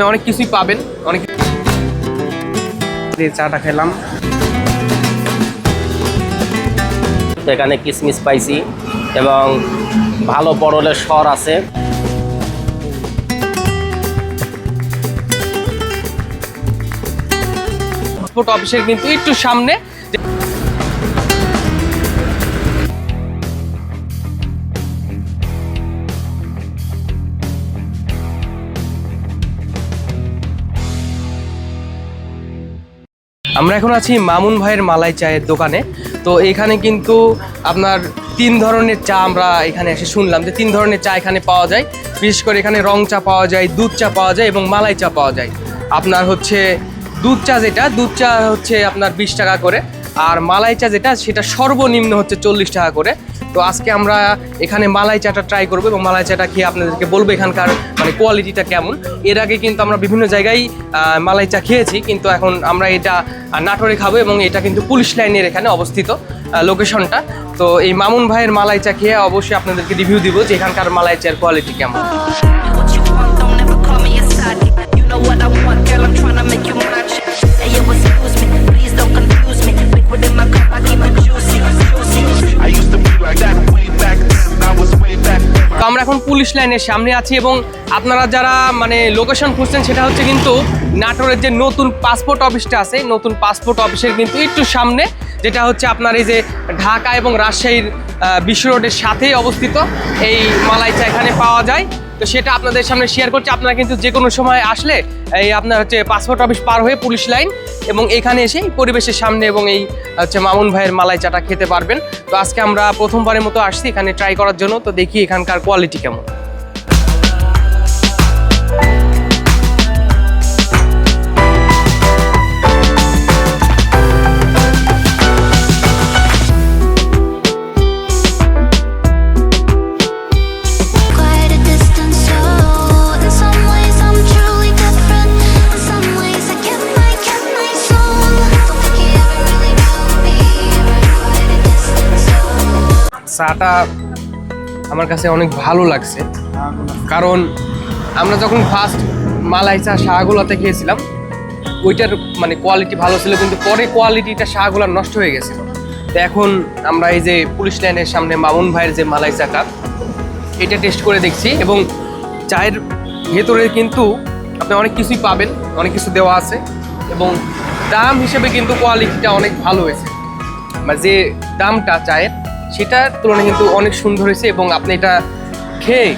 আপনি অনেক কিছুই পাবেন। অনেক চাটা খেলাম, এখানে কিসমিস পাইছি এবং ভালো পরলের স্বর আছে। পাসপোর্ট অফিসের কিন্তু একটু সামনে আমরা এখন আছি মামুন ভাইয়ের মালাই চায়ের দোকানে। তো এখানে কিন্তু আপনার 3 ধরনের চা আমরা এখানে এসে শুনলাম যে 3 ধরনের চা এখানে পাওয়া যায়। বিশেষ করে এখানে রং চা পাওয়া যায়, দুধ চা পাওয়া যায় এবং মালাই চা পাওয়া যায়। আপনার হচ্ছে দুধ চা হচ্ছে আপনার 20 টাকা করে, আর মালাই চা সেটা সর্বনিম্ন হচ্ছে 40 টাকা করে। তো আজকে আমরা এখানে মালাই চাটা ট্রাই করবো এবং মালাই চাটা খেয়ে আপনাদেরকে বলবো এখানকার মানে কোয়ালিটিটা কেমন। এর আগে কিন্তু আমরা বিভিন্ন জায়গায় মালাই চা খেয়েছি, কিন্তু এখন আমরা এটা নাটোরে খাবো এবং এটা কিন্তু পুলিশ লাইনের এখানে অবস্থিত লোকেশনটা। তো এই মামুন ভাইয়ের মালাই চা খেয়ে অবশ্যই আপনাদেরকে রিভিউ দিব যে এখানকার মালাই চার কোয়ালিটি কেমন। তো আমরা এখন পুলিশ লাইনের সামনে আছি এবং আপনারা যারা মানে লোকেশন খুঁজছেন সেটা হচ্ছে কিন্তু নাটোরের যে নতুন পাসপোর্ট অফিসটা আছে, নতুন পাসপোর্ট অফিসের কিন্তু একটু সামনে, যেটা হচ্ছে আপনার এই যে ঢাকা এবং রাজশাহীর বিশ্ব রোডের সাথেই অবস্থিত এই মালাই চা এখানে পাওয়া যায়। তো সেটা আপনাদের সামনে শেয়ার করছি। আপনারা কিন্তু যে কোনো সময় আসলে এই আপনার হচ্ছে পাসপোর্ট অফিস পার হয়ে পুলিশ লাইন এবং এখানে এসে পরিবেশের সামনে এবং এই হচ্ছে মামুন ভাইয়ের মালাই চাটা খেতে পারবেন। তো আজকে আমরা প্রথমবারের মতো আসছি এখানে ট্রাই করার জন্য। তো দেখি এখানকার কোয়ালিটি কেমন। চাটা আমার কাছে অনেক ভালো লাগছে, কারণ আমরা যখন ফার্স্ট মালাই চা শাহগোলাতে খেয়েছিলাম ওইটার মানে কোয়ালিটি ভালো ছিল, কিন্তু পরে কোয়ালিটিটা শাহগোলার নষ্ট হয়ে গেছিল। তো এখন আমরা এই যে পুলিশ লাইনের সামনে মামুন ভাইয়ের যে মালাই চাটা এটা টেস্ট করে দেখছি এবং চায়ের ভেতরে কিন্তু আপনি অনেক কিছুই পাবেন, অনেক কিছু দেওয়া আছে এবং দাম হিসেবে কিন্তু কোয়ালিটিটা অনেক ভালো হয়েছে। মানে যে দামটা চায়ের সেটার তুলনায় কিন্তু অনেক সুন্দর হয়েছে এবং আপনি এটা খেয়ে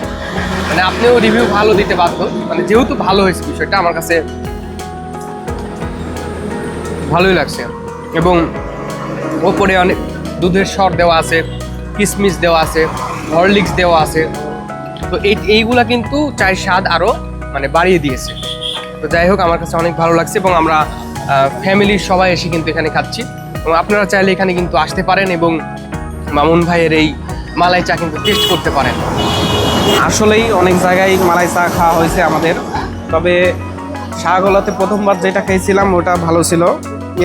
মানে আপনিও রিভিউ ভালো দিতে বাধ্য, মানে যেহেতু ভালো হয়েছে বিষয়টা আমার কাছে ভালোই লাগছে। এবং ওপরে অনেক দুধের স্বর দেওয়া আছে, কিশমিশ দেওয়া আছে, হরলিক্স দেওয়া আছে। তো এইগুলা কিন্তু চায়ের স্বাদ আরও মানে বাড়িয়ে দিয়েছে। তো যাই হোক আমার কাছে অনেক ভালো লাগছে এবং আমরা ফ্যামিলির সবাই এসে কিন্তু এখানে খাচ্ছি এবং আপনারা চাইলে এখানে কিন্তু আসতে পারেন এবং মামুন ভাইয়ের এই মালাই চা কিন্তু টেস্ট করতে পারেন। আসলেই অনেক জায়গায় মালাই চা খাওয়া হয়েছে আমাদের, তবে শাহগোলাতে প্রথমবার যেটা খেয়েছিলাম ওটা ভালো ছিল।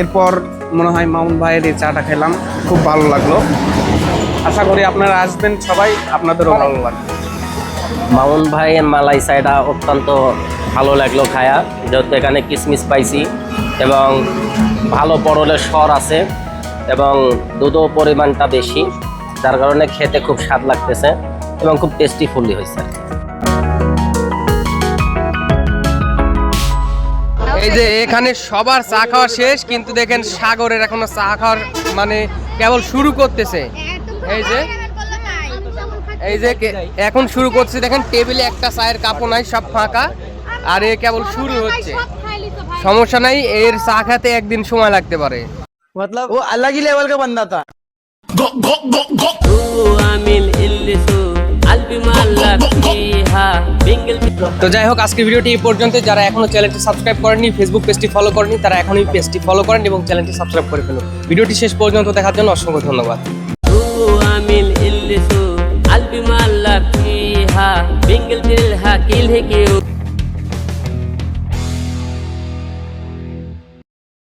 এরপর মনে হয় মামুন ভাইয়ের এই চাটা খেলাম, খুব ভালো লাগলো। আশা করি আপনারা আসবেন সবাই, আপনাদেরও ভালো লাগবে। মামুন ভাইয়ের মালাই চাটা অত্যন্ত ভালো লাগলো খায়া, যেহেতু এখানে কিসমিস পাইছি এবং ভালো পরলের স্বর আছে এবং দুধও পরিমাণটা বেশি, যার কারণে খেতে খুব স্বাদ লাগতেছে এবং খুব টেস্টিফুলি হয়েছে। এই যে এখানে সবার চা খাওয়া শেষ, কিন্তু দেখেন সাগরের এখনো চা খাওয়ার মানে কেবল শুরু করতেছে। এই যে এখন শুরু করছে, দেখেন টেবিলে একটা চায়ের কাপও নাই, সব ফাঁকা, আর এ কেবল শুরু হচ্ছে। সমস্যা নাই, এর চা খেতে একদিন সময় লাগতে পারে। मतलब वो अलग ही लेवल का बंदा था। তো যাই হোক আজকের ভিডিওটি এই পর্যন্ত। যারা এখনো চ্যানেলটি সাবস্ক্রাইব করেননি, ফেসবুক পেজটি ফলো করেনি, তারা এখনই পেজটি ফলো করেন এবং চ্যানেলটি সাবস্ক্রাইব করে ফেলুন। ভিডিওটি শেষ পর্যন্ত দেখার জন্য অসংখ্য ধন্যবাদ।